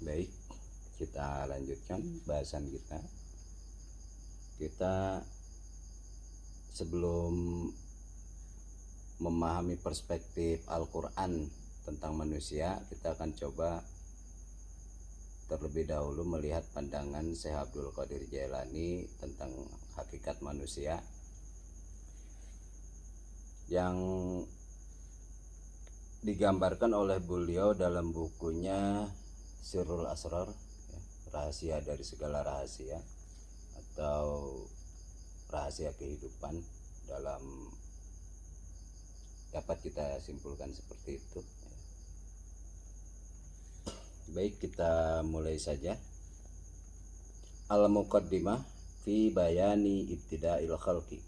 Baik, kita lanjutkan bahasan kita. Kita sebelum memahami perspektif Al-Quran tentang manusia, kita akan coba terlebih dahulu melihat pandangan Syekh Abdul Qadir Jailani tentang hakikat manusia yang digambarkan oleh beliau dalam bukunya Sirrul Asrar, rahasia dari segala rahasia atau rahasia kehidupan, dalam dapat kita simpulkan seperti itu. Baik, kita mulai saja. Al-Muqaddimah fi bayani ibtida'il khalqi,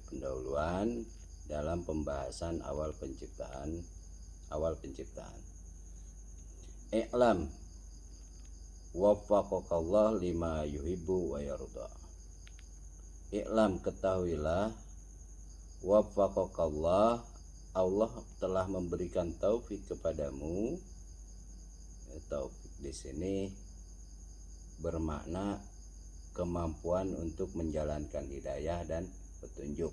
pendahuluan dalam pembahasan awal penciptaan. I'lam waffaqakallah lima yuhibbu wa yarda. I'lam, ketahuilah, waffaqakallah, Allah telah memberikan taufik kepadamu. Taufik di sini bermakna kemampuan untuk menjalankan hidayah dan petunjuk.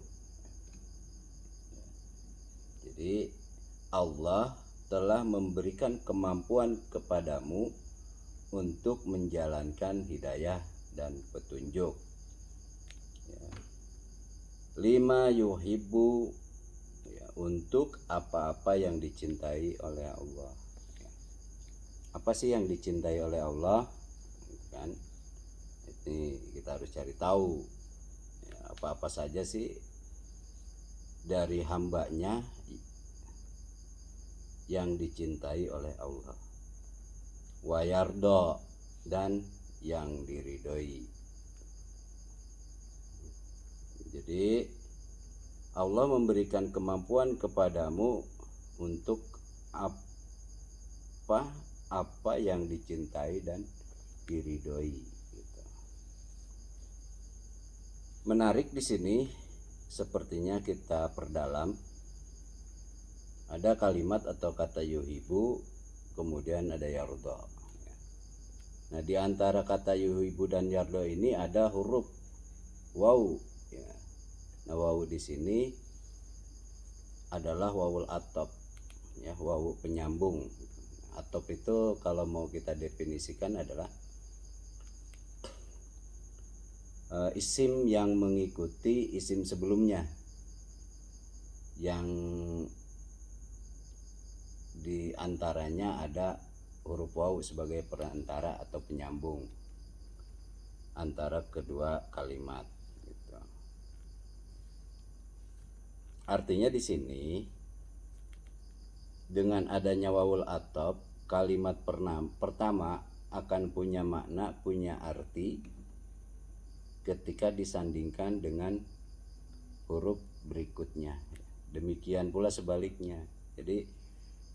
Jadi Allah telah memberikan kemampuan kepadamu untuk menjalankan hidayah dan petunjuk. Lima yuhibbu, untuk apa-apa yang dicintai oleh Allah. Apa sih yang dicintai oleh Allah? Kan ini kita harus cari tahu, apa-apa saja sih dari hambanya yang dicintai oleh Allah. Wa yardo, dan yang diridhoi. Jadi Allah memberikan kemampuan kepadamu untuk apa yang dicintai dan diridhoi. Gitu. Menarik di sini, sepertinya kita perdalam. Ada kalimat atau kata yuhibu, kemudian ada yardo. Nah, di antara kata yuhibu dan yardo ini ada huruf waw. Nah, waw di sini adalah wawul atop, waw penyambung. Atop itu kalau mau kita definisikan adalah isim yang mengikuti isim sebelumnya, yang di antaranya ada huruf waw sebagai perantara atau penyambung antara kedua kalimat. Gitu. Artinya di sini dengan adanya wawul atop, kalimat pertama akan punya makna, punya arti ketika disandingkan dengan huruf berikutnya. Demikian pula sebaliknya. Jadi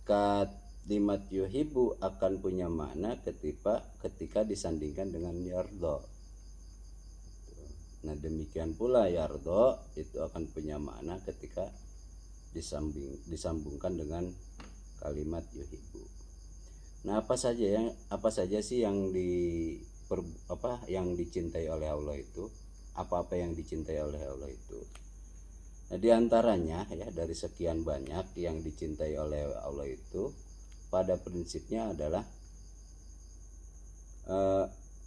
kalimat yuhibbu akan punya makna ketika disandingkan dengan yardo. Nah, demikian pula yardo itu akan punya makna ketika disambungkan dengan kalimat yuhibbu. Nah, apa saja sih yang dicintai oleh Allah itu? Apa-apa yang dicintai oleh Allah itu? Nah, di antaranya dari sekian banyak yang dicintai oleh Allah itu, pada prinsipnya adalah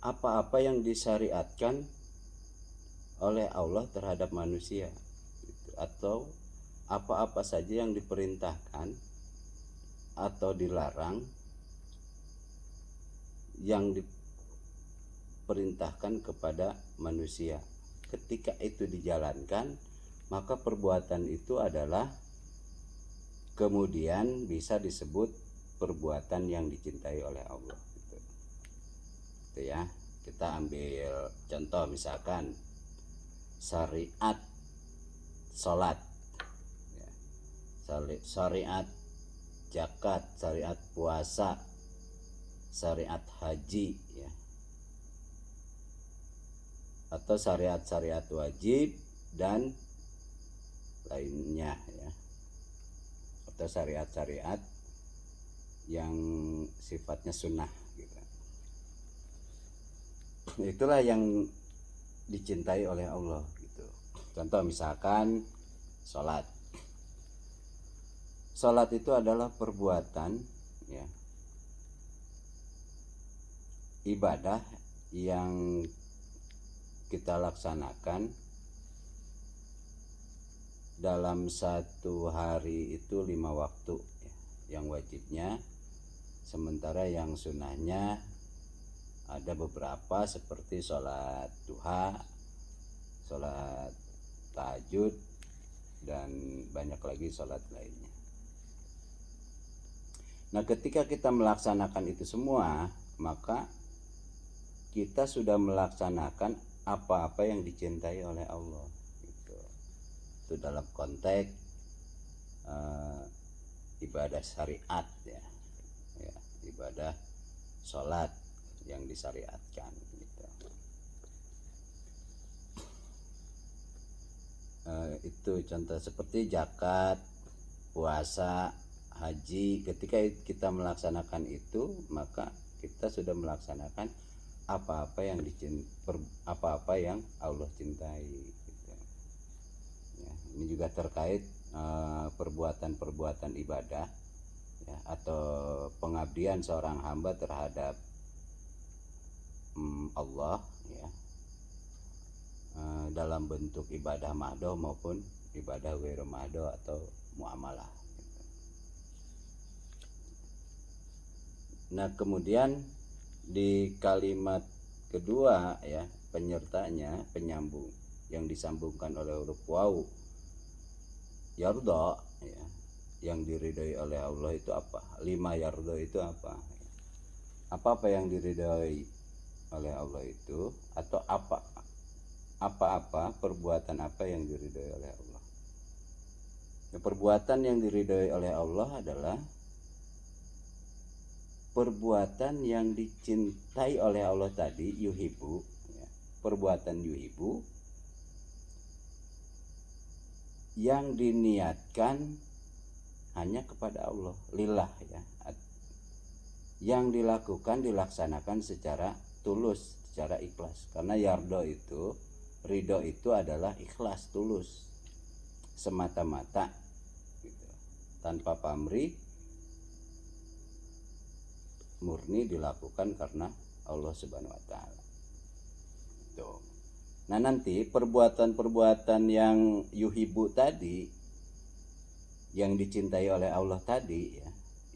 apa-apa yang disyariatkan oleh Allah terhadap manusia, atau apa-apa saja yang diperintahkan atau dilarang, yang diperintahkan kepada manusia. Ketika itu dijalankan, maka perbuatan itu adalah kemudian bisa disebut perbuatan yang dicintai oleh Allah. Gitu ya. Kita ambil contoh, misalkan syariat sholat, syariat zakat, syariat puasa, syariat haji, atau syariat-syariat wajib dan lainnya, atau syariat-syariat yang sifatnya sunnah gitu. Itulah yang dicintai oleh Allah gitu. Contoh misalkan sholat. Sholat itu adalah perbuatan ya, ibadah yang kita laksanakan dalam satu hari itu 5 waktu ya, yang wajibnya, sementara yang sunnahnya ada beberapa seperti sholat duha, sholat tahajud, dan banyak lagi sholat lainnya. Nah, ketika kita melaksanakan itu semua, maka kita sudah melaksanakan apa-apa yang dicintai oleh Allah. Itu dalam konteks ibadah syariat ya, ibadah sholat yang disyariatkan gitu. Itu contoh seperti zakat, puasa, haji. Ketika kita melaksanakan itu, maka kita sudah melaksanakan apa-apa yang apa-apa yang Allah cintai gitu. Ya, ini juga terkait perbuatan-perbuatan ibadah ya, atau pengabdian seorang hamba terhadap Allah ya, dalam bentuk ibadah mahdoh maupun ibadah ghairu mahdoh atau muamalah gitu. Nah, kemudian di kalimat kedua ya, penyertanya penyambung yang disambungkan oleh huruf waw, yarda ya, yang diridhoi oleh Allah itu apa? 5 yarda itu apa? Apa-apa yang diridhoi oleh Allah itu, atau apa-apa perbuatan apa yang diridhoi oleh Allah. Ya, perbuatan yang diridhoi oleh Allah adalah perbuatan yang dicintai oleh Allah tadi, yuhibu ya, perbuatan yuhibu yang diniatkan hanya kepada Allah, lillah ya, yang dilakukan dilaksanakan secara tulus, secara ikhlas. Karena yardo itu, ridho itu adalah ikhlas, tulus, semata-mata gitu, tanpa pamrih, murni dilakukan karena Allah Subhanahu wa taala. Tuh. Nah, nanti perbuatan-perbuatan yang yuhibu tadi, yang dicintai oleh Allah tadi ya,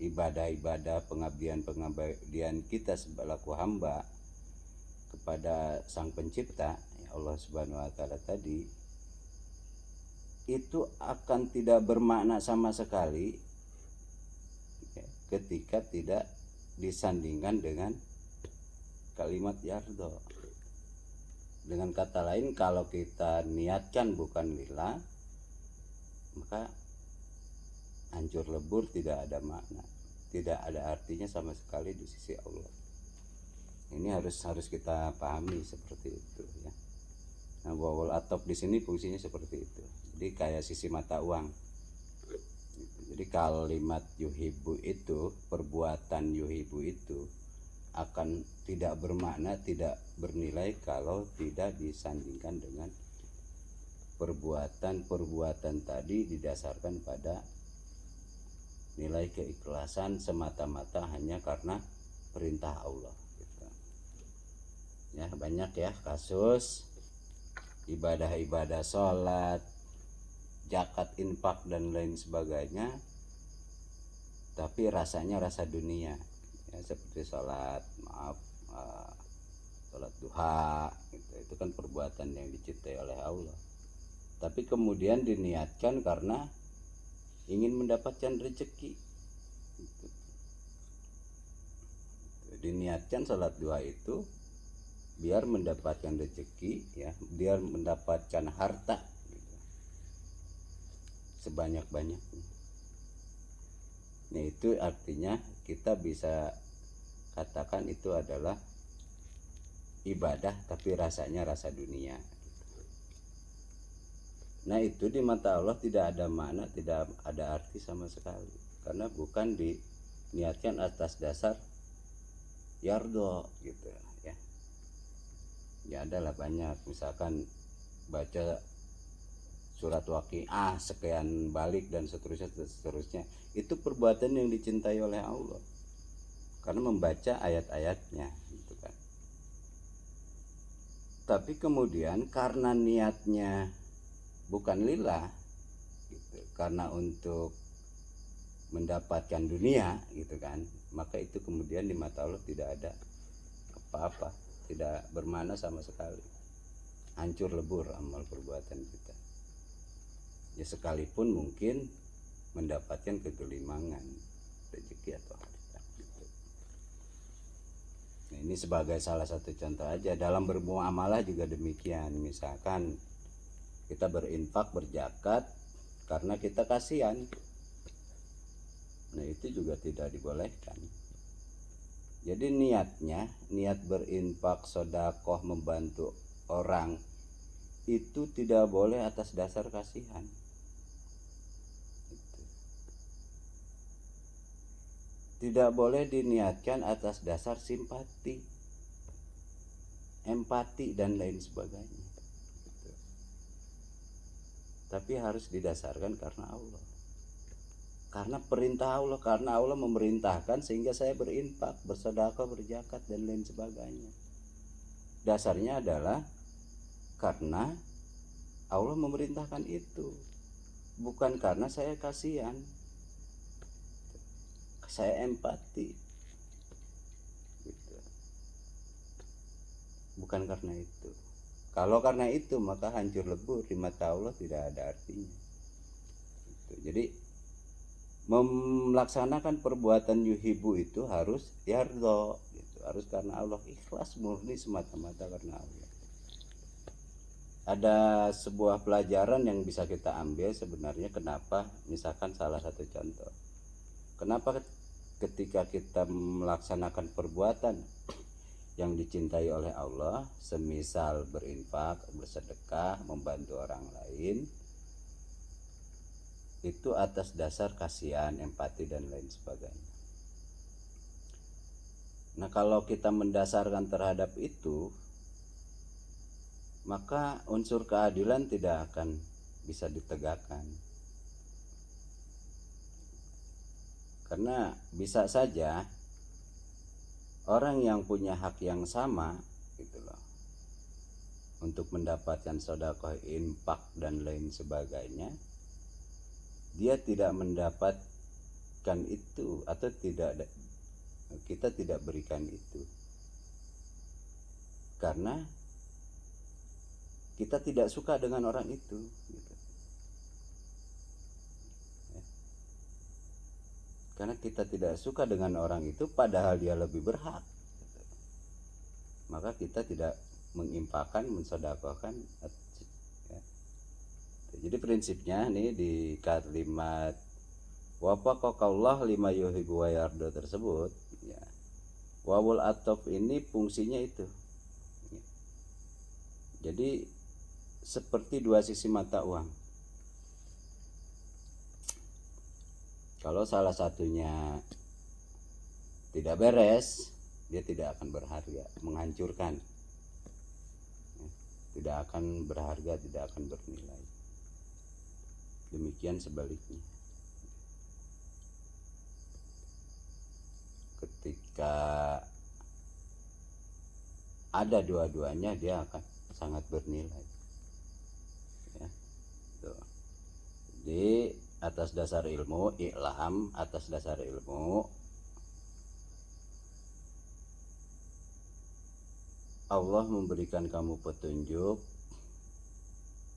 ibadah-ibadah, pengabdian kita selaku hamba kepada Sang Pencipta ya, Allah Subhanahu wa taala tadi, itu akan tidak bermakna sama sekali ya, ketika tidak disandingkan dengan kalimat yardo. Dengan kata lain, kalau kita niatkan bukan lillah, maka hancur lebur, tidak ada makna, tidak ada artinya sama sekali di sisi Allah. Ini harus kita pahami seperti itu ya. Nah, wawul atop di sini fungsinya seperti itu. Jadi kayak sisi mata uang. Jadi kalimat yuhibu itu, perbuatan yuhibu itu akan tidak bermakna, tidak bernilai kalau tidak disandingkan dengan perbuatan-perbuatan tadi didasarkan pada nilai keikhlasan semata-mata hanya karena perintah Allah gitu. Ya, banyak ya kasus ibadah-ibadah sholat, zakat, infak dan lain sebagainya, tapi rasanya rasa dunia ya, seperti sholat duha gitu. Itu kan perbuatan yang dicintai oleh Allah, tapi kemudian diniatkan karena ingin mendapatkan rezeki gitu. Diniatkan sholat duha itu biar mendapatkan rezeki ya, biar mendapatkan harta gitu, sebanyak-banyaknya. Nah, itu artinya kita bisa katakan itu adalah ibadah tapi rasanya rasa dunia gitu. Nah, itu di mata Allah tidak ada makna, tidak ada arti sama sekali, karena bukan diniatkan atas dasar yardo gitu ya. Ya adalah banyak, misalkan baca surat waqiah sekian balik dan seterusnya, itu perbuatan yang dicintai oleh Allah karena membaca ayat-ayatnya gitu kan. Tapi kemudian karena niatnya bukan lillah gitu, karena untuk mendapatkan dunia gitu kan, maka itu kemudian di mata Allah tidak ada apa-apa, tidak bermakna sama sekali, hancur lebur amal perbuatan kita. Ya sekalipun mungkin mendapatkan kegelimangan rezeki atau harta gitu. Nah, ini sebagai salah satu contoh aja. Dalam bermuamalah juga demikian. Misalkan kita berinfak, berzakat karena kita kasihan, nah itu juga tidak dibolehkan. Jadi niat berinfak, sedekah, membantu orang itu tidak boleh atas dasar kasihan. Tidak boleh diniatkan atas dasar simpati, empati dan lain sebagainya. Tapi harus didasarkan karena Allah. Karena perintah Allah, karena Allah memerintahkan sehingga saya berinfak, bersedekah, berzakat dan lain sebagainya. Dasarnya adalah karena Allah memerintahkan itu, bukan karena saya kasihan, saya empati gitu. Bukan karena itu. Kalau karena itu maka hancur lebur, di mata Allah tidak ada artinya gitu. Jadi melaksanakan perbuatan yuhibu itu harus yardo gitu, harus karena Allah, ikhlas murni semata-mata karena Allah. Ada sebuah pelajaran yang bisa kita ambil sebenarnya. Kenapa, misalkan salah satu contoh, kenapa ketika kita melaksanakan perbuatan yang dicintai oleh Allah, semisal berinfak, bersedekah, membantu orang lain, itu atas dasar kasihan, empati dan lain sebagainya. Nah, kalau kita mendasarkan terhadap itu, maka unsur keadilan tidak akan bisa ditegakkan. Karena bisa saja orang yang punya hak yang sama gitu loh, untuk mendapatkan sedekah, infak dan lain sebagainya, dia tidak mendapatkan itu atau kita tidak berikan itu karena kita tidak suka dengan orang itu gitu. Karena kita tidak suka dengan orang itu padahal dia lebih berhak gitu. Maka kita tidak menginfakkan, mensedekahkan ya. Jadi prinsipnya nih di kalimat wafaqakallah lima yuhibbu wa yarda tersebut ya, wawul atop ini fungsinya itu ya. Jadi seperti dua sisi mata uang. Kalau salah satunya tidak beres, dia tidak akan berharga, menghancurkan ya. Tidak akan berharga, tidak akan bernilai. Demikian sebaliknya. Ketika ada dua-duanya, dia akan sangat bernilai ya. Tuh. Jadi atas dasar ilmu, ilham, atas dasar ilmu Allah memberikan kamu petunjuk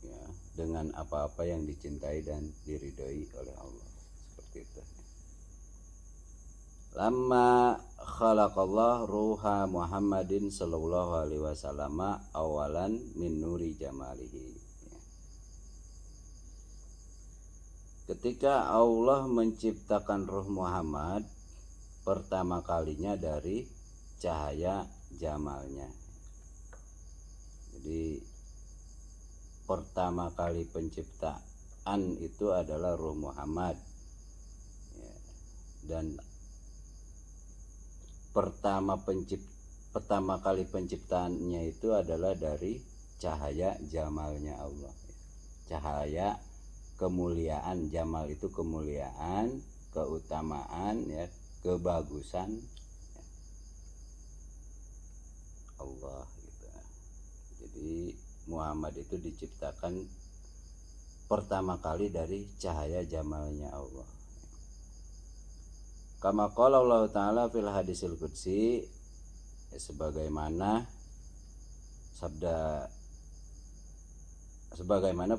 ya, dengan apa-apa yang dicintai dan diridhoi oleh Allah, seperti itu. Lama khalaqallah ruha Muhammadin sallallahu alaihi wasallam awalan min nuri jamalihi ya. Ketika Allah menciptakan ruh Muhammad pertama kalinya dari cahaya jamalnya. Jadi pertama kali penciptaan itu adalah ruh Muhammad ya. Dan pertama kali penciptaannya itu adalah dari cahaya jamalnya Allah. Cahaya kemuliaan, jamal itu kemuliaan, keutamaan, ya, kebagusan, ya, Allah gitu. Jadi Muhammad itu diciptakan pertama kali dari cahaya jamalnya Allah. Kama qala Allah Ta'ala fil hadisil qudsi, sebagaimana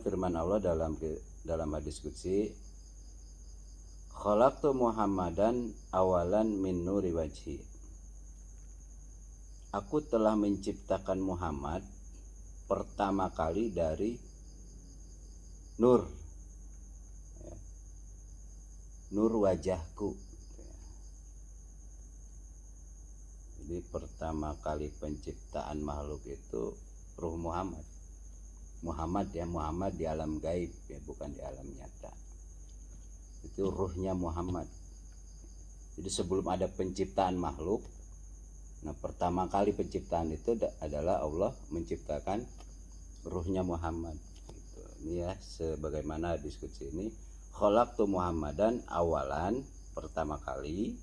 firman Allah dalam hadis qudsi, khalaqtu Muhammadan awalan min nuri wajhi. Aku telah menciptakan Muhammad pertama kali dari nur, ya, nur wajahku. Jadi pertama kali penciptaan makhluk itu ruh Muhammad. Muhammad di alam gaib, ya, bukan di alam nyata. Itu ruhnya Muhammad. Jadi sebelum ada penciptaan makhluk, nah pertama kali penciptaan itu adalah Allah menciptakan ruhnya Muhammad. Gitu. Ini ya sebagaimana diskusi ini, khalaqtu Muhammadan awalan, pertama kali,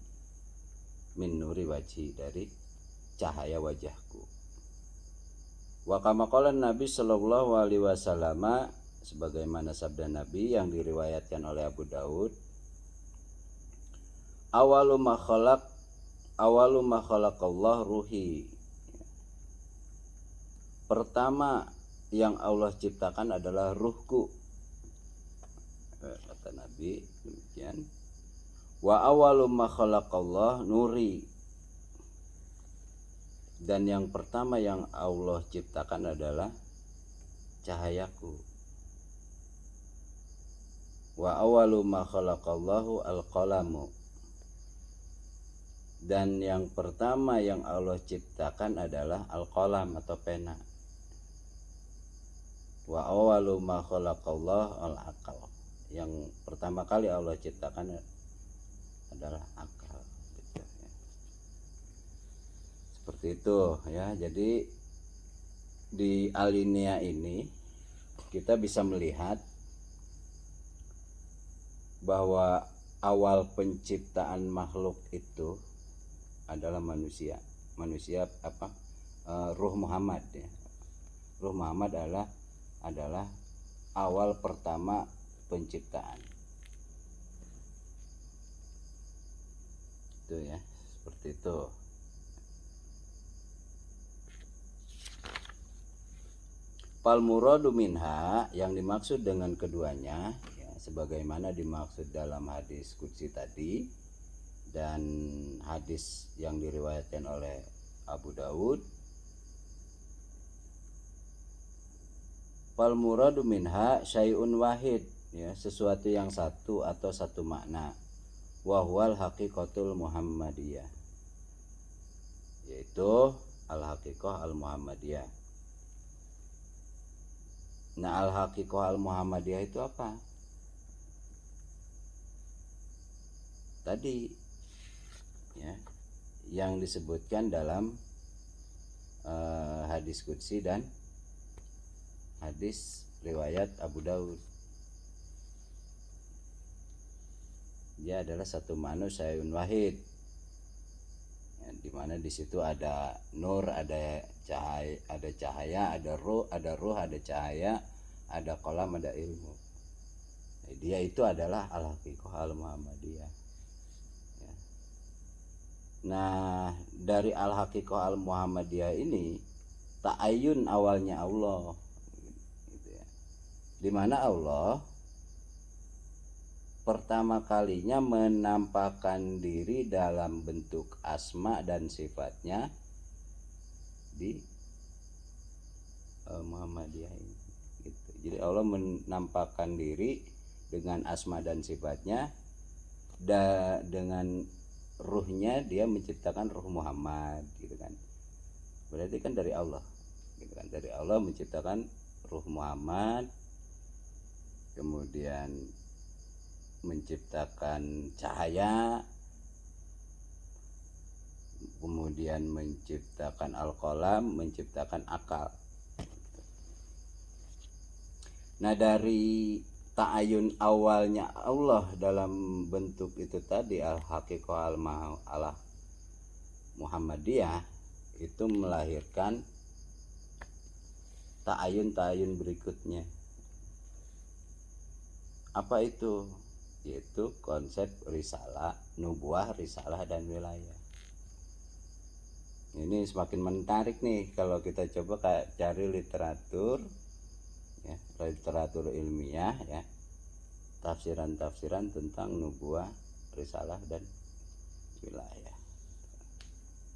min nuri wajhi, dari cahaya wajahku. Wa kama qala Nabi sallallahu alaihi wasallam, sebagaimana sabda Nabi yang diriwayatkan oleh Abu Daud, awalu ma khalaqallah ruhi. Pertama yang Allah ciptakan adalah ruhku, kata Nabi demikian. Wa awalu ma khalaqallah nuri. Dan yang pertama yang Allah ciptakan adalah cahayaku. Wa awalu ma khalaqallahu al-qalamu. Dan yang pertama yang Allah ciptakan adalah al-qalam atau pena. Wa awalu ma khalaqallahu al-aqal. Yang pertama kali Allah ciptakan adalah akal, gitu, ya. Seperti itu ya. Jadi di alinea ini kita bisa melihat bahwa awal penciptaan makhluk itu adalah manusia apa? Ruh Muhammad, ya. Ruh Muhammad adalah awal pertama penciptaan. Itu ya, seperti itu. Fal muradu minha, yang dimaksud dengan keduanya, ya, sebagaimana dimaksud dalam hadis qudsi tadi dan hadis yang diriwayatkan oleh Abu Daud. Fal muradu minha syai'un wahid, ya, sesuatu yang satu atau satu makna. Wa huwal haqiqatul Muhammadiyah, yaitu al-haqiqah al-Muhammadiyah. Nah, al-haqiqah al-Muhammadiyah itu apa? Tadi ya, yang disebutkan dalam hadis qudsi dan hadis riwayat Abu Daud. Dia adalah satu manusiaun wahid, ya, dimana di situ ada nur, ada cahaya, ada ruh, ada cahaya, ada qalam, ada ilmu. Nah, dia itu adalah al-haqiqah al-Muhammadiyah, ya. Nah, dari al-haqiqah al-Muhammadiyah ini ta'ayyun awalnya Allah, gitu ya. Dimana Allah pertama kalinya menampakkan diri dalam bentuk asma dan sifatnya di Muhammadiyah ini, gitu. Jadi Allah menampakkan diri dengan asma dan sifatnya, dengan ruhnya dia menciptakan ruh Muhammad, gitu kan. Berarti kan dari Allah, gitu kan. Dari Allah menciptakan ruh Muhammad, kemudian menciptakan cahaya, kemudian menciptakan al-qalam, menciptakan akal. Nah, dari ta'ayun awalnya Allah dalam bentuk itu tadi al-haqiqah al Muhammadiyah, itu melahirkan ta'ayun berikutnya. Apa itu? Yaitu konsep risalah, nubuah, risalah, dan wilayah. Ini semakin menarik nih kalau kita coba cari literatur, ya, literatur ilmiah, ya, tafsiran tentang nubuah, risalah, dan wilayah.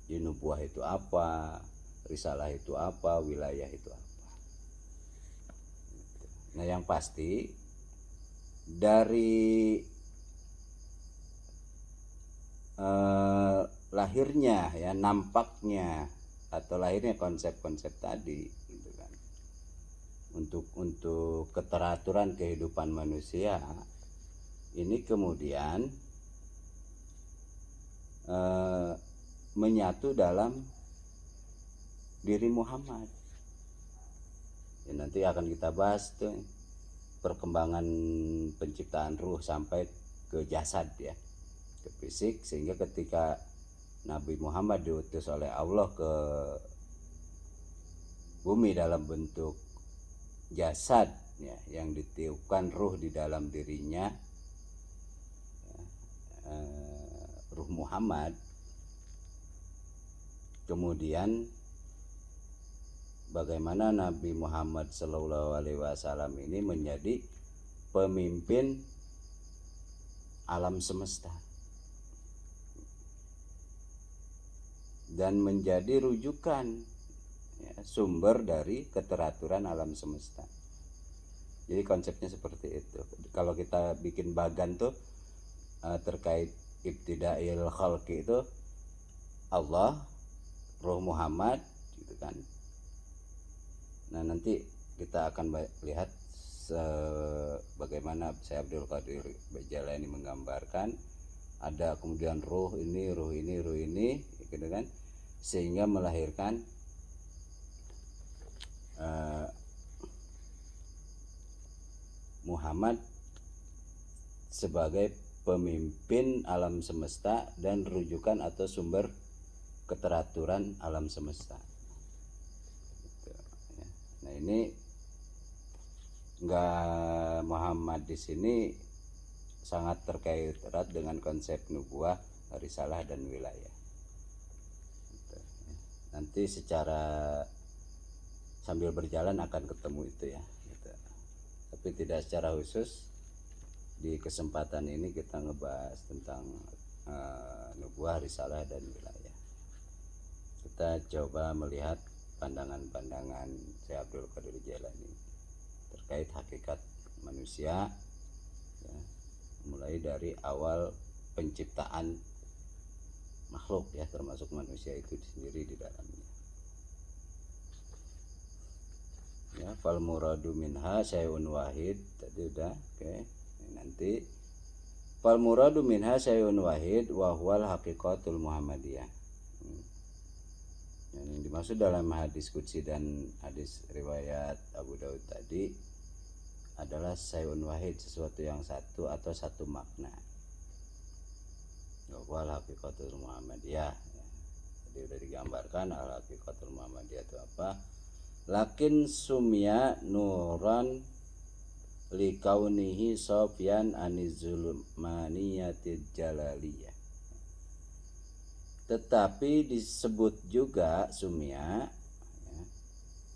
Jadi nubuah itu apa, risalah itu apa, wilayah itu apa. Nah, yang pasti dari lahirnya, ya, nampaknya atau lahirnya konsep-konsep tadi, gitu kan, untuk keteraturan kehidupan manusia ini kemudian menyatu dalam diri Muhammad. Ya, nanti akan kita bahas tuh perkembangan penciptaan ruh sampai ke jasad, ya, ke fisik, sehingga ketika Nabi Muhammad diutus oleh Allah ke bumi dalam bentuk jasad, ya, yang ditiupkan ruh di dalam dirinya, ya, ruh Muhammad. Kemudian bagaimana Nabi Muhammad SAW ini menjadi pemimpin alam semesta dan menjadi rujukan, ya, sumber dari keteraturan alam semesta. Jadi konsepnya seperti itu. Kalau kita bikin bagan tuh terkait ibtidail khalqi itu Allah, ruh Muhammad, gitu kan. Nah, nanti kita akan lihat bagaimana Syekh Abdul Qadir Bajalani menggambarkan ada kemudian ruh ini, gitu kan, sehingga melahirkan Muhammad sebagai pemimpin alam semesta dan rujukan atau sumber keteraturan alam semesta. Nah, ini Muhammad di sini sangat terkait erat dengan konsep nubuah, risalah, dan wilayah. Nanti secara sambil berjalan akan ketemu itu, ya, gitu. Tapi tidak secara khusus. Di kesempatan ini kita ngebahas tentang nubuah, risalah, dan wilayah. Kita coba melihat pandangan-pandangan Syekh Abdul Qadir Jailani terkait hakikat manusia, ya, mulai dari awal penciptaan makhluk, ya, termasuk manusia itu sendiri di dalamnya. Ya, fal muradu minha syai'un wahid tadi udah, oke. Nanti fal muradu minha syai'un wahid wa huwal haqiqatul muhammadiyah. Yang dimaksud dalam hadis qudsi dan hadis riwayat Abu Daud tadi adalah syai'un wahid, sesuatu yang satu atau satu makna. Wal haqiqatul muhammadiyah, ya. Jadi udah digambarkan al haqiqatul muhammadiyah itu apa. Lakin sumya nuran likaunihi sofyan anizulmaniyatid jalaliyah. Tetapi disebut juga sumya, ya,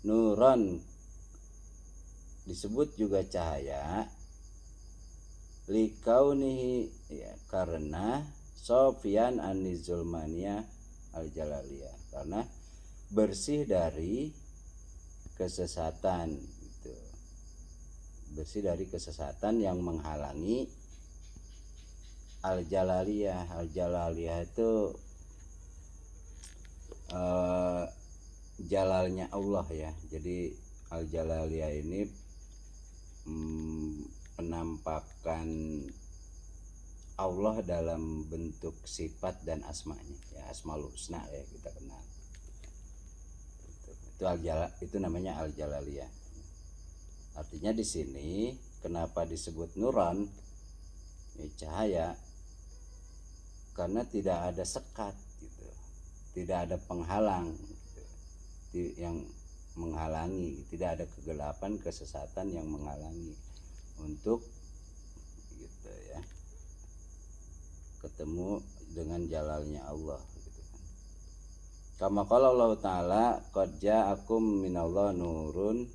nuran, disebut juga cahaya, likaunihi, ya, karena sofyan anizulmaniyah al-jalaliyah, karena bersih dari kesesatan, gitu. Bersih dari kesesatan yang menghalangi al-jalaliyah. Al-jalaliyah itu jalalnya Allah, ya. Jadi al-jalaliyah ini penampakan Allah dalam bentuk sifat dan asmanya, ya Asmaul Husna ya kita kenal. Itu namanya al-jalaliyah. Artinya di sini kenapa disebut nuran, ya, cahaya, karena tidak ada sekat gitu, tidak ada penghalang gitu, yang menghalangi, tidak ada kegelapan, kesesatan yang menghalangi untuk gitu ya ketemu dengan jalalnya Allah gitu kan. Kama qala Allah taala qad ja'akum minallah nurun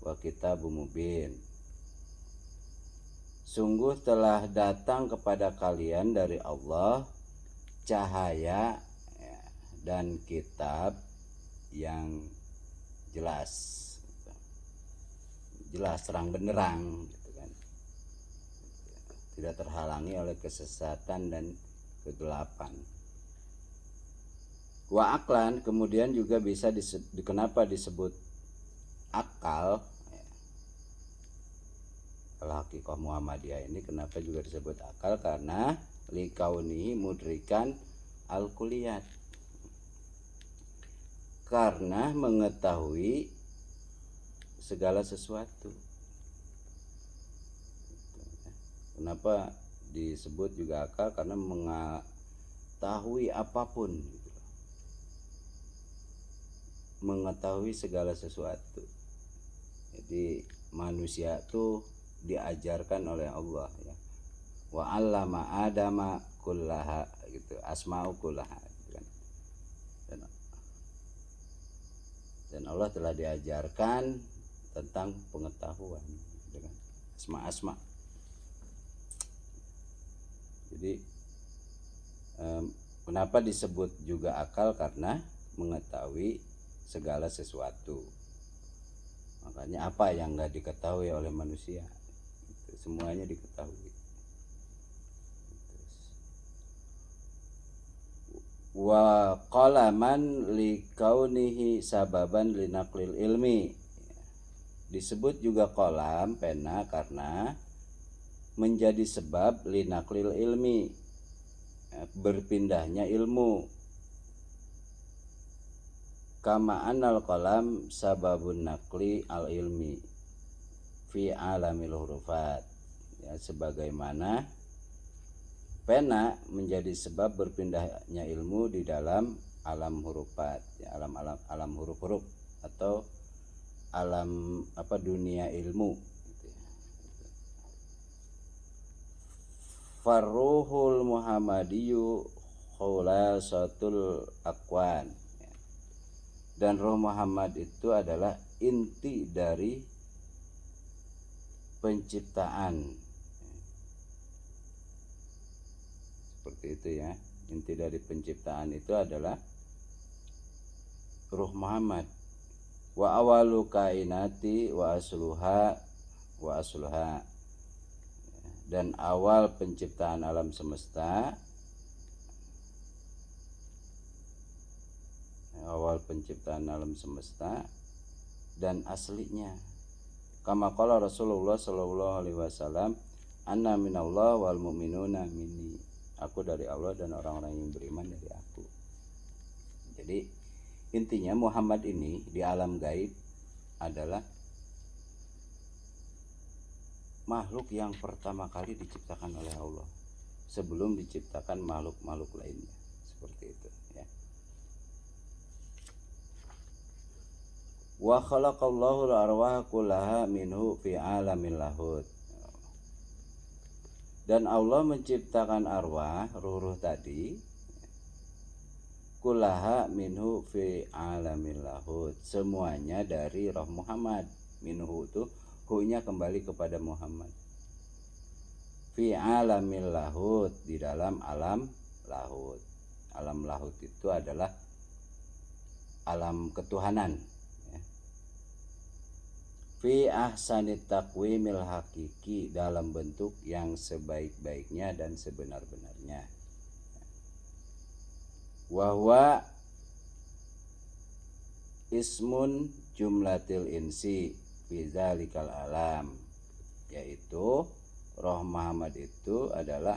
wa kitabum mubin. Sungguh telah datang kepada kalian dari Allah cahaya ya, dan kitab yang jelas, jelas terang benderang gitu kan, tidak terhalangi oleh kesesatan dan kegelapan. Wa aklan kemudian juga bisa kenapa disebut akal ya. Kalau hakikah Muhammadiyah ini kenapa juga disebut akal, karena likaunihi mudrikan al-kuliyat, karena mengetahui segala sesuatu. Kenapa disebut juga akal? Karena mengetahui apapun gitu. Mengetahui segala sesuatu. Jadi manusia tuh diajarkan oleh Allah ya. Wa 'allama adama kullaha gitu, asma'u kullaha gitu kan. Dan Allah telah diajarkan tentang pengetahuan dengan asma-asma. Jadi kenapa disebut juga akal? Karena mengetahui segala sesuatu. Makanya apa yang nggak diketahui oleh manusia itu semuanya diketahui. Wa qalaman li kaunihi sababan linaqlil ilmi. Disebut juga qalam pena karena menjadi sebab linaqlil ilmi, berpindahnya ilmu. Kama anal qalam sababun naqli al ilmi fi alamil hurufat ya, sebagaimana pena menjadi sebab berpindahnya ilmu di dalam alam hurufat ya, alam huruf-huruf atau alam dunia ilmu gitu ya. Farruhul Muhammadiyu khulasatul akwan ya. Dan Roh Muhammad itu adalah inti dari penciptaan ya. Seperti itu ya, inti dari penciptaan itu adalah Ruh Muhammad. Wa awalu kainati wa asluha, dan awal penciptaan alam semesta, dan aslinya. Kama qala Rasulullah sallallahu alaihi wasallam, anna minallah wal mu'minuna minni. Aku dari Allah dan orang-orang yang beriman dari aku. Jadi intinya Muhammad ini di alam gaib adalah makhluk yang pertama kali diciptakan oleh Allah sebelum diciptakan makhluk-makhluk lainnya, seperti itu ya. Wa khalaqallahu al-arwaha kullaha minhu fi alamil lahut. Dan Allah menciptakan arwah, ruh-ruh tadi, kullaha minhu fi alamil lahut, semuanya dari Roh Muhammad. Minhu itu hu-nya kembali kepada Muhammad. Fi alamil lahut, di dalam alam lahut. Alam lahut itu adalah alam ketuhanan ya. Fi ahsanit taqwimil hakiki, dalam bentuk yang sebaik-baiknya dan sebenar-benarnya. Wahwa ismun jumlatil insi fi dzalikal alam, yaitu Roh Muhammad itu adalah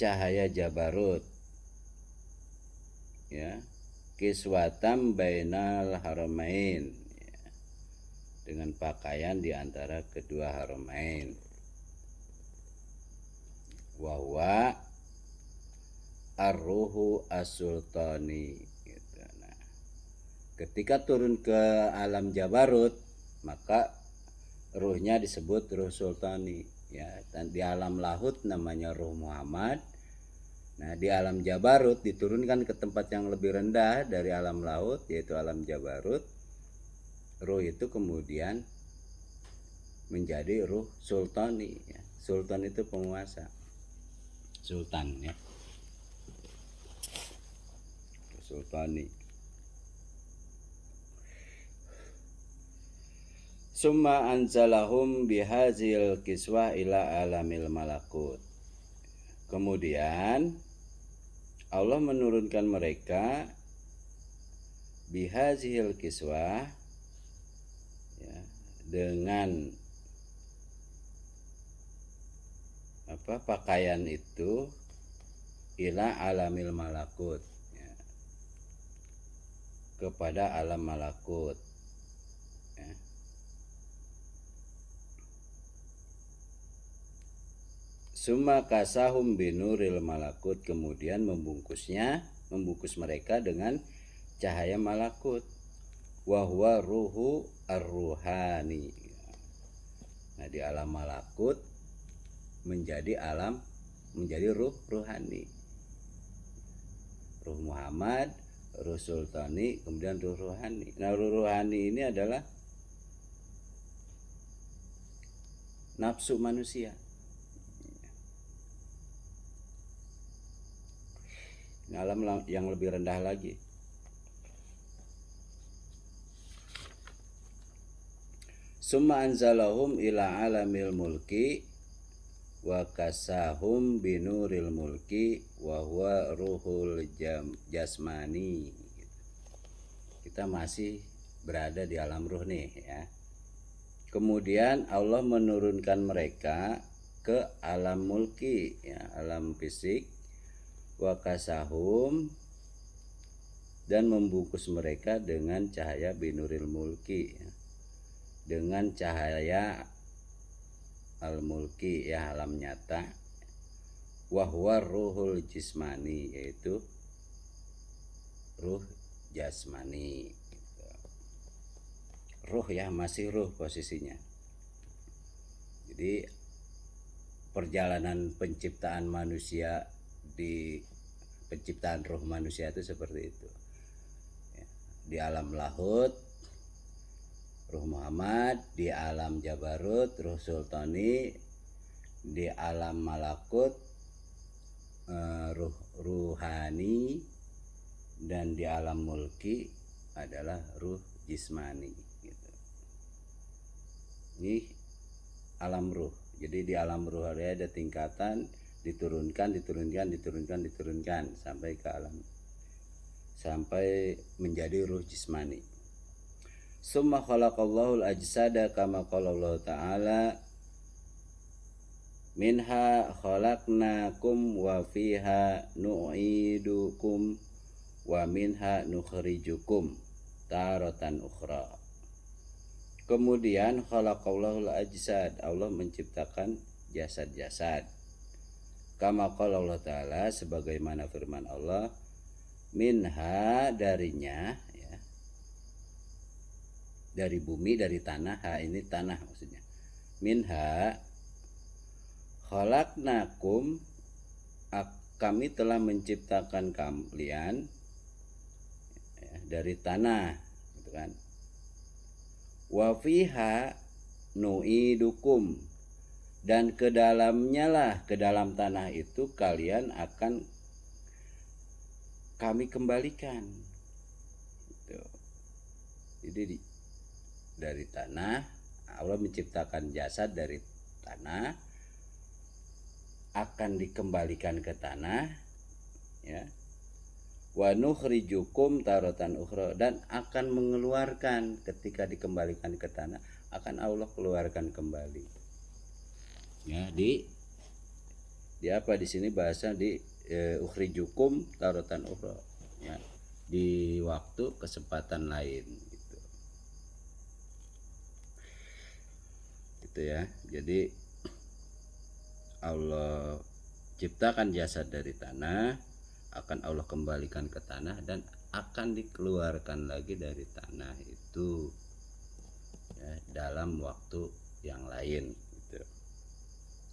cahaya Jabarut, ya, kiswatam bainal haramain, ya, dengan pakaian di antara kedua haramain. Wahwa ar-ruhu as-sultani, gitu. Nah, ketika turun ke alam Jabarut, maka ruhnya disebut ruh sultani, ya. Dan di alam lahut namanya ruh Muhammad. Nah, di alam Jabarut diturunkan ke tempat yang lebih rendah dari alam laut, yaitu alam Jabarut. Ruh itu kemudian menjadi ruh sultani, ya. Sultan itu penguasa, sultan, ya, sultani. Summa anzalahum bihazil kiswah ila alamil malakut. Kemudian Allah menurunkan mereka bihazil kiswah, ya, dengan pakaian itu ila alamil malakut, ya, kepada alam malakut, ya. Summa kasahum binuril malakut, kemudian membungkus mereka dengan cahaya malakut. Wahwa ruhu ar-ruhani. Nah, di alam malakut menjadi ruh ruhani, ruh Muhammad, ruh sultani, kemudian ruh ruhani. Nah, ruh ruhani ini adalah nafsu manusia. Ini alam yang lebih rendah lagi. Summa anzalahum ila alamil mulki wa kasahum binuril mulki wa huwa ruhul jasmani. Kita masih berada di alam ruh nih, ya. Kemudian Allah menurunkan mereka ke alam mulki, ya, alam fisik, wa kasahum, dan membungkus mereka dengan cahaya binuril mulki, ya, dengan cahaya al-mulki, ya, alam nyata. Wahwa ruhul jismani, yaitu ruh jasmani, gitu. Ruh, ya, masih ruh posisinya. Jadi perjalanan penciptaan manusia, di penciptaan ruh manusia itu seperti itu, ya. Di alam lahut ruh Muhammad, di alam Jabarut ruh sultani, di alam malakut ruh ruhani, dan di alam mulki adalah ruh jismani, gitu. Ini alam ruh. Jadi di alam ruh ada tingkatan, diturunkan sampai ke alam, sampai menjadi ruh jismani. Summa khalaqallahu al-ajsada kama qala Allah Ta'ala minha khalaqnakum wa fiha nu'idukum wa minha nukhrijukum taratan ukhra. Kemudian khalaqallahu al-ajsad, Allah menciptakan jasad-jasad. Kama qala Allah Ta'ala, sebagaimana firman Allah, minha, darinya, ya, dari bumi, dari tanah. Ha, ini tanah maksudnya. Minha khalaqnakum, kami telah menciptakan kalian, ya, dari tanah, gitu kan. Wa fiha nu'idukum, dan ke dalamnya lah, ke dalam tanah itu kalian akan kami kembalikan, gitu. Jadi dari tanah, Allah menciptakan jasad dari tanah, akan dikembalikan ke tanah, ya. Wa nukhrijukum taratan ukhra, dan akan mengeluarkan, ketika dikembalikan ke tanah akan Allah keluarkan kembali, ya, Di apa di sini bahasa di ukhrijukum taratan ukhra, ya, di waktu kesempatan lain gitu. Gitu ya. Jadi Allah ciptakan jasad dari tanah, akan Allah kembalikan ke tanah dan akan dikeluarkan lagi dari tanah itu, ya, dalam waktu yang lain gitu.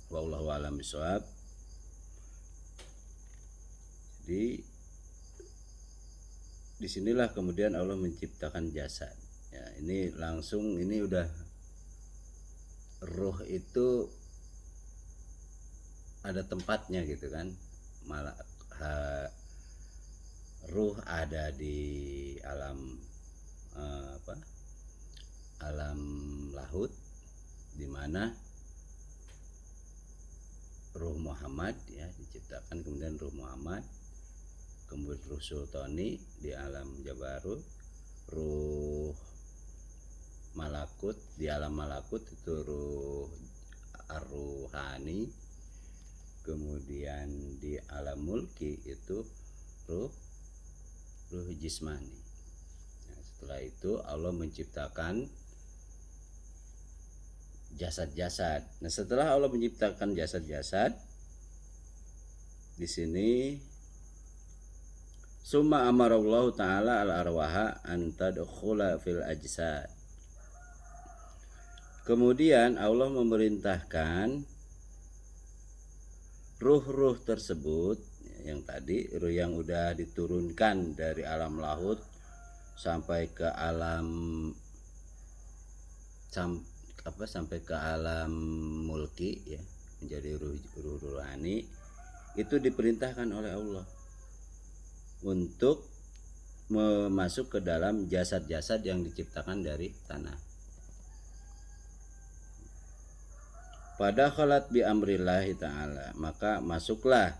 Wallahu a'lam bishawab. Jadi disinilah kemudian Allah menciptakan jasad. Ya, ini langsung ini udah ruh itu ada tempatnya gitu kan. Malah ruh ada di alam alam lahut, di mana ruh Muhammad ya diciptakan, kemudian ruh Muhammad, kemudian ruh sultani di alam jabarut, ruh malakut di alam malakut itu ruh ar-ruhani, kemudian di alam mulki itu ruh jismani. Nah, setelah itu Allah menciptakan jasad-jasad. Nah, setelah Allah menciptakan jasad-jasad, di sini summa amarallahu ta'ala al-arwaha an tadkhula fil ajsad. Kemudian Allah memerintahkan ruh-ruh tersebut yang tadi, ruh yang udah diturunkan dari alam lahut sampai ke alam sampai ke alam mulki ya, menjadi ruh ruhani, itu diperintahkan oleh Allah untuk masuk ke dalam jasad-jasad yang diciptakan dari tanah. Pada khalat bi amrillahi ta'ala, maka masuklah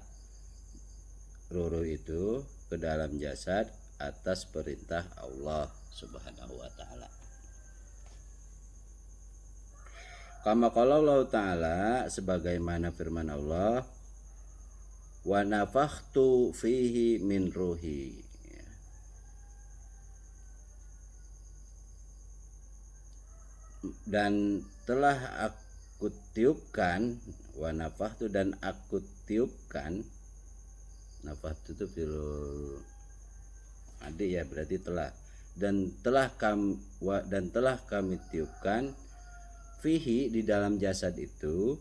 ruh itu ke dalam jasad atas perintah Allah Subhanahu wa ta'ala. Kama qala Allah ta'ala, sebagaimana firman Allah, wa nafakhtu fihi min ruhi, dan telah aku tiupkan, wa nafakhtu dan aku tiupkan, nafakhtu itu fil adi ya, berarti telah, dan telah kami tiupkan fihi di dalam jasad itu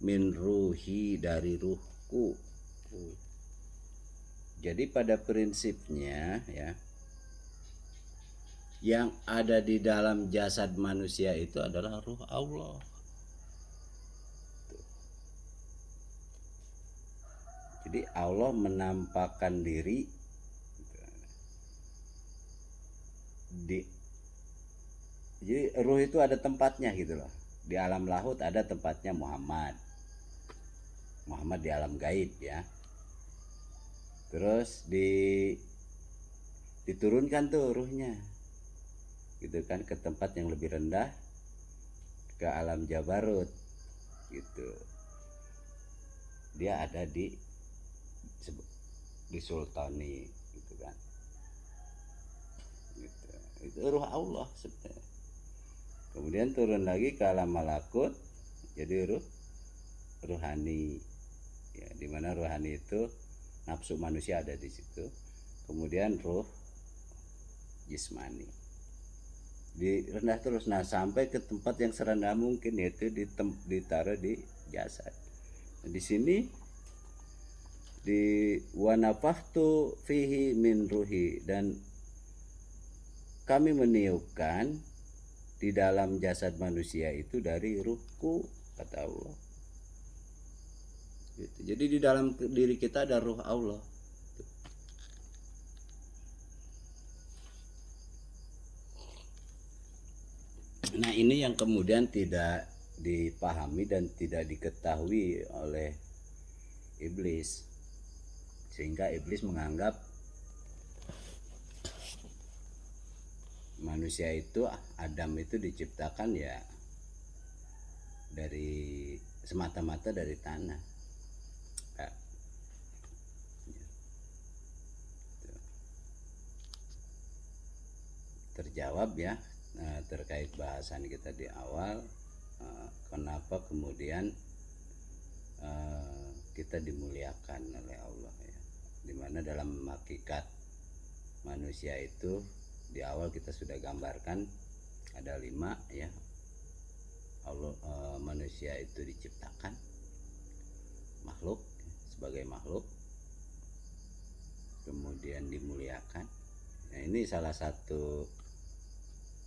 min ruhi dari ruhku. Jadi pada prinsipnya ya, yang ada di dalam jasad manusia itu adalah ruh Allah. Jadi Allah menampakkan diri jadi ruh itu ada tempatnya gitu loh. Di alam lahut ada tempatnya Muhammad di alam gaib ya. Terus diturunkan tuh ruhnya gitu kan ke tempat yang lebih rendah, ke alam jabarut gitu. Dia ada di sultani gitu kan gitu. Itu ruh Allah sebenarnya. Kemudian turun lagi ke alam malakut jadi ruh ruhani ya, dimana ruhani itu nafsu manusia ada di situ. Kemudian ruh jismani di rendah terus, nah sampai ke tempat yang serendah mungkin, yaitu ditaruh di jasad. Nah, di sini di wa nafakhtu fihi min ruhi, dan kami meniupkan di dalam jasad manusia itu dari ruhku, kata Allah gitu. Jadi di dalam diri kita ada ruh Allah. Nah, ini yang kemudian tidak dipahami dan tidak diketahui oleh iblis, sehingga iblis menganggap manusia itu, Adam itu diciptakan ya dari semata-mata dari tanah. terjawab ya terkait bahasan kita di awal, kenapa kemudian kita dimuliakan oleh Allah ya, dimana dalam hakikat manusia itu di awal kita sudah gambarkan ada 5 ya. Allah, manusia itu diciptakan makhluk sebagai makhluk, kemudian dimuliakan. Nah, ini salah satu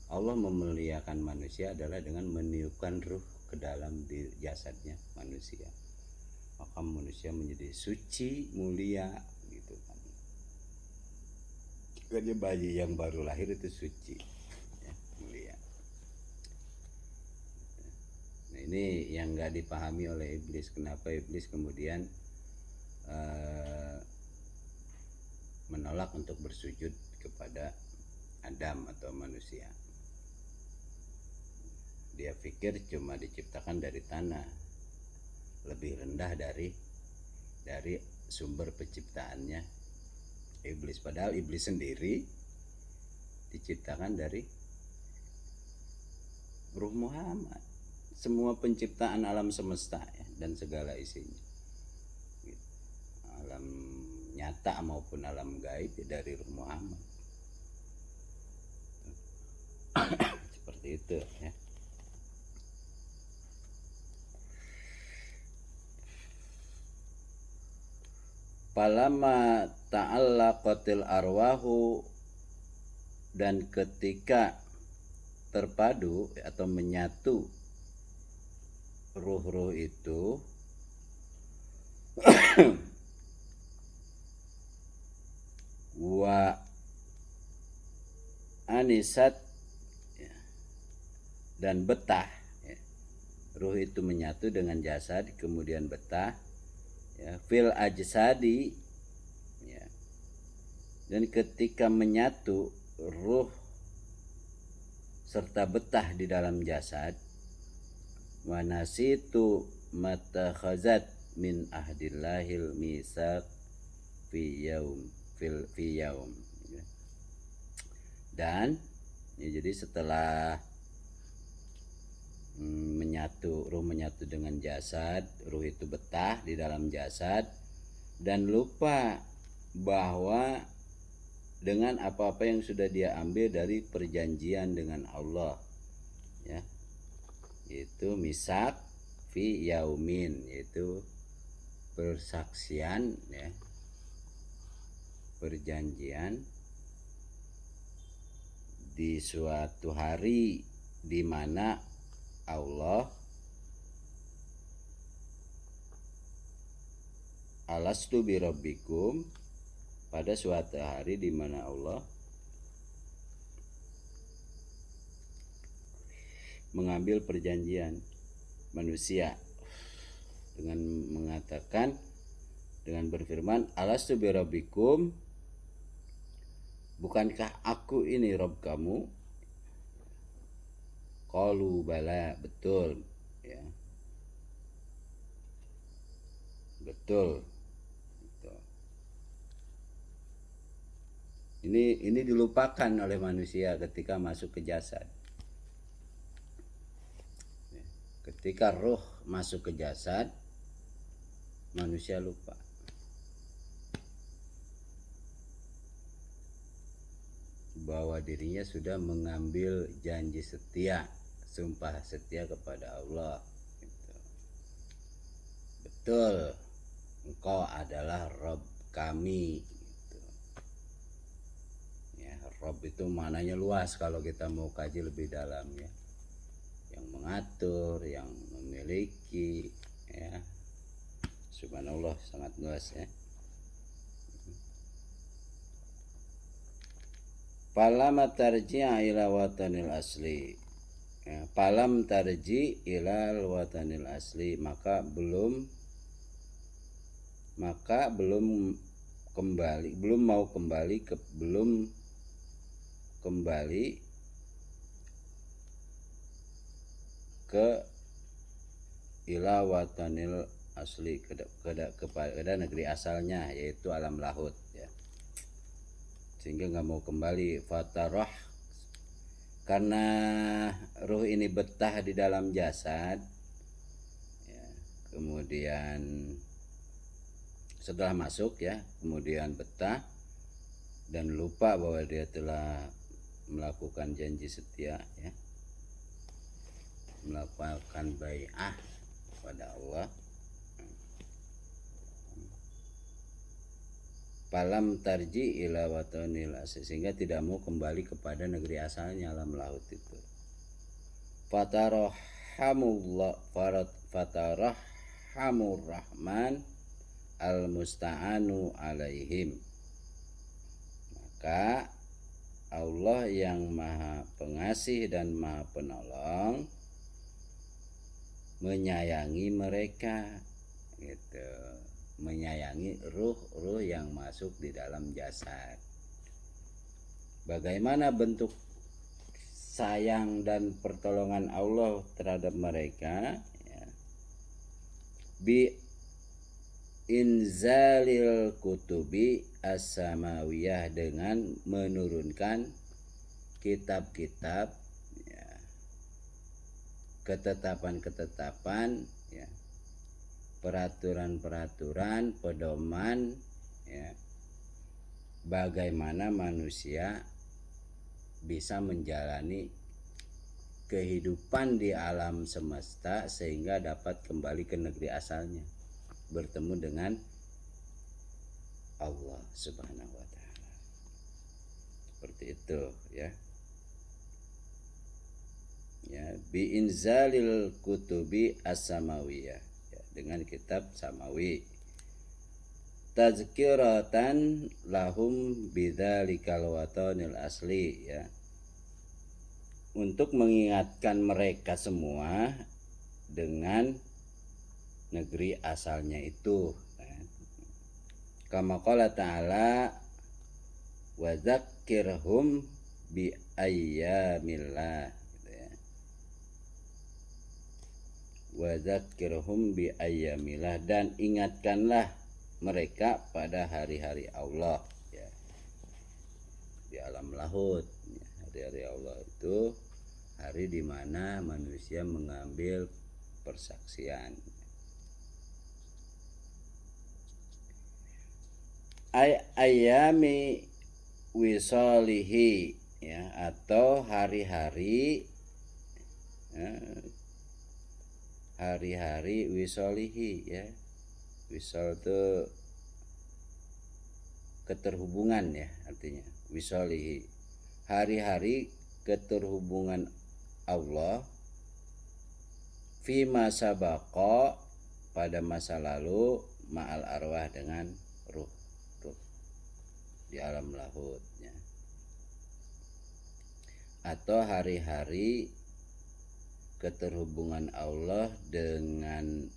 Allah memuliakan manusia adalah dengan meniupkan ruh ke dalam jasadnya manusia, maka manusia menjadi suci, mulia gitu kan. Jadi bayi yang baru lahir itu suci ya, mulia. Nah, ini yang nggak dipahami oleh iblis. Kenapa iblis kemudian menolak untuk bersujud kepada Adam atau manusia? Dia pikir cuma diciptakan dari tanah, lebih rendah dari sumber penciptaannya iblis. Padahal iblis sendiri diciptakan dari Ruh Muhammad, semua penciptaan alam semesta ya, dan segala isinya, alam nyata maupun alam gaib ya, dari Ruh Muhammad. Seperti itu ya. Palama ta'allaqatil arwahu, dan ketika terpadu atau menyatu ruh-ruh itu wa anisat ya, dan betah ya. Ruh itu menyatu dengan jasad kemudian betah ya, fil ajsadi ya. Dan ketika menyatu ruh serta betah di dalam jasad, wa nasitu matakhazat min ahdillahil misaq fi yaum ya. Dan ya, jadi setelah ruh menyatu dengan jasad, ruh itu betah di dalam jasad dan lupa bahwa dengan apa-apa yang sudah dia ambil dari perjanjian dengan Allah ya, itu misak fi yaumin, yaitu persaksian ya, perjanjian di suatu hari di mana Allah alastu birabbikum, pada suatu hari di mana Allah mengambil perjanjian manusia dengan mengatakan, dengan berfirman, alastu birabbikum, bukankah aku ini Rabb kamu? Qalu bala, betul ya, betul. Ini dilupakan oleh manusia ketika masuk ke jasad. Ketika roh masuk ke jasad, manusia lupa bahwa dirinya sudah mengambil janji setia, sumpah setia kepada Allah gitu. Betul, engkau adalah Rabb kami gitu. Ya, Rabb itu maknanya luas kalau kita mau kaji lebih dalam ya, yang mengatur, yang memiliki ya, subhanallah, sangat luas ya. Falam tarji'a ila watanil asli ya, falam tarji ila watanil asli, maka belum mau kembali ke ila watanil asli, kepada negeri asalnya, yaitu alam lahut ya, sehingga nggak mau kembali. Fatarah karena ruh ini betah di dalam jasad ya, kemudian setelah masuk ya, kemudian betah dan lupa bahwa dia telah melakukan janji setia ya, melakukan bai'ah pada Allah. Palam tarji ila watonil asli, sehingga tidak mau kembali kepada negeri asalnya alam laut itu. Fatarahhamur rahman al musta'anu alaihim, maka Allah yang maha pengasih dan maha penolong menyayangi mereka gitu, menyayangi ruh-ruh yang masuk di dalam jasad. Bagaimana bentuk sayang dan pertolongan Allah terhadap mereka ya. Bi inzalil kutubi as-samawiyah, dengan menurunkan kitab-kitab ya, ketetapan-ketetapan ya, peraturan-peraturan, pedoman ya, bagaimana manusia bisa menjalani kehidupan di alam semesta sehingga dapat kembali ke negeri asalnya, bertemu dengan Allah Subhanahu wa taala. Seperti itu ya. Ya, bi inzalil kutubi as-samawiyah ya, dengan kitab samawi. Tazkiratan lahum bidzalikal watonil asli ya, untuk mengingatkan mereka semua dengan negeri asalnya itu ya. Kama qala ta'ala wa dzakkirhum bi ayyamillah gitu ya. Wa dzakkirhum bi ayyamillah, dan ingatkanlah mereka pada hari-hari Allah ya, di alam laut ya. Hari-hari Allah itu hari di mana manusia mengambil persaksian. Ayami wisalihi ya, atau hari-hari ya, hari-hari wisalihi ya. Wisal itu keterhubungan ya, artinya wisalihi, hari-hari keterhubungan Allah fi masa baqa, pada masa lalu, ma'al arwah, dengan ruh di alam laut ya. Atau hari-hari keterhubungan Allah dengan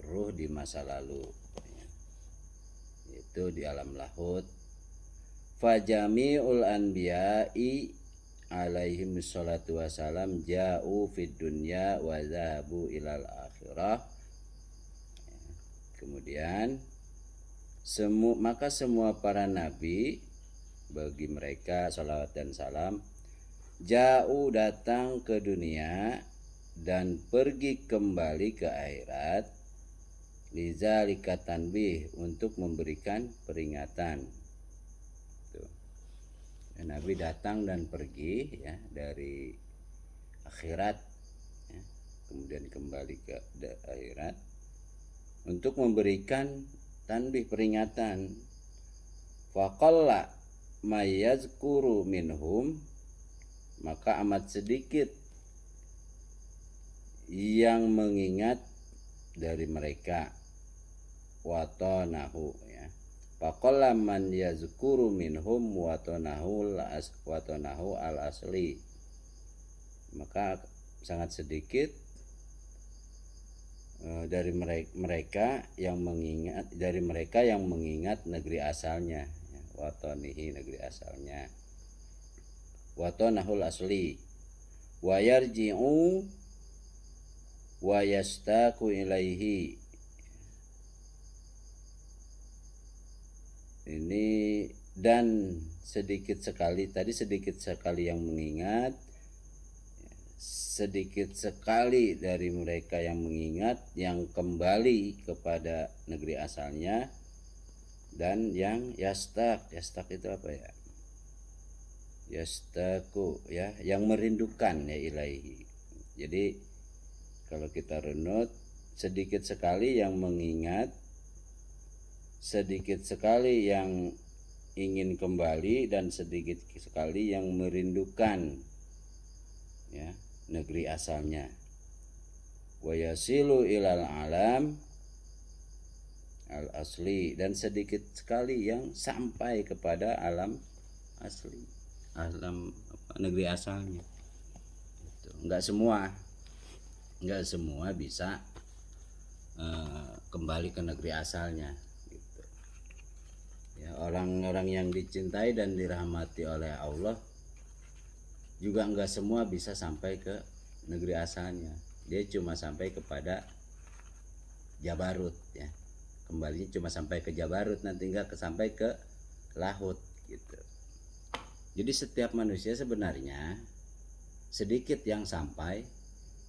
ruh di masa lalu ya. Itu di alam laut. Fajami'ul anbiya'i alaihim sholatu wassalam ja'u fid dunya wa zahabu ilal akhirah ya. Kemudian maka semua para nabi, bagi mereka salawat dan salam, ja'u, datang ke dunia dan pergi kembali ke akhirat, lidzalika tanbih, untuk memberikan peringatan. Tuh. Nabi datang dan pergi ya, dari akhirat ya, kemudian kembali ke akhirat untuk memberikan tanbih, peringatan. Faqalla mayazkuru minhum, maka amat sedikit yang mengingat dari mereka. Watonahu ya, faqalla man yazkuru minhum watonahu al asli, maka sangat sedikit dari mereka yang mengingat negeri asalnya ya. Watonihi, negeri asalnya. Watonahul asli, wa yarji'u wa yastaku ilaihi, ini dan sedikit sekali yang mengingat, sedikit sekali dari mereka yang mengingat, yang kembali kepada negeri asalnya, dan yang yastak itu apa ya? Yastaku ya, yang merindukan ya ilahi. Jadi kalau kita runut, sedikit sekali yang mengingat, sedikit sekali yang ingin kembali, dan sedikit sekali yang merindukan ya negeri asalnya. Wa yasilu ilal alam al asli, dan sedikit sekali yang sampai kepada alam asli, alam negeri asalnya. Enggak semua bisa kembali ke negeri asalnya gitu. Ya, orang-orang yang dicintai dan dirahmati oleh Allah juga enggak semua bisa sampai ke negeri asalnya. Dia cuma sampai kepada Jabarut ya. Kembalinya cuma sampai ke Jabarut, nanti enggak sampai ke Lahut gitu. Jadi setiap manusia sebenarnya sedikit yang sampai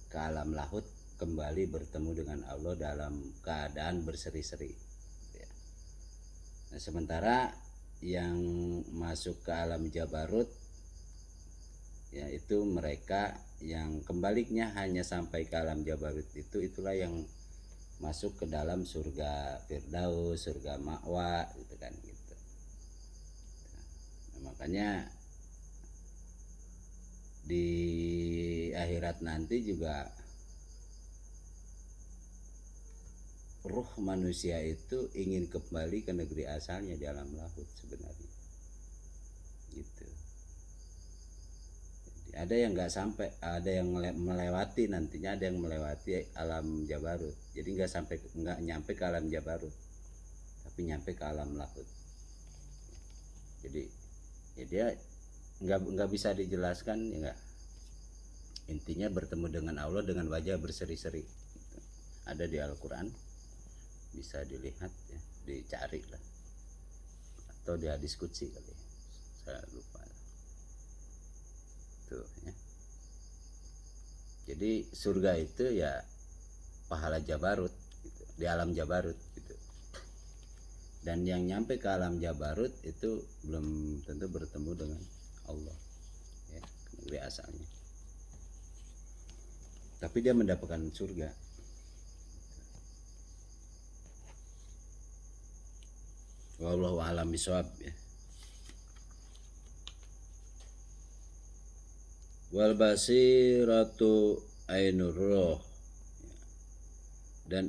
ke alam Lahut, kembali bertemu dengan Allah dalam keadaan berseri-seri ya. Nah, sementara yang masuk ke alam Jabarut yaitu mereka yang kembalinya hanya sampai ke alam Jabarut, itulah yang masuk ke dalam surga Firdaus, surga Ma'wa gitu kan gitu. Nah, makanya di akhirat nanti juga ruh manusia itu ingin kembali ke negeri asalnya di alam Lahut sebenarnya gitu. Jadi ada yang nggak sampai, ada yang melewati, nantinya ada yang melewati alam Jabarut, jadi nggak nyampe ke alam Jabarut, tapi nyampe ke alam Lahut. Jadi ya dia nggak bisa dijelaskan ya, nggak, intinya bertemu dengan Allah dengan wajah berseri-seri gitu. Ada di Al-Quran, bisa dilihat ya, dicari lah, atau di hadis qudsi kali ya, saya lupa tuh ya. Jadi surga itu ya pahala Jabarut gitu, di alam Jabarut gitu. Dan yang nyampe ke alam Jabarut itu belum tentu bertemu dengan Allah ya, negeri asalnya, tapi dia mendapatkan surga. Wallahu a'lam bishawab ya. Wal basiratu ainur roh, dan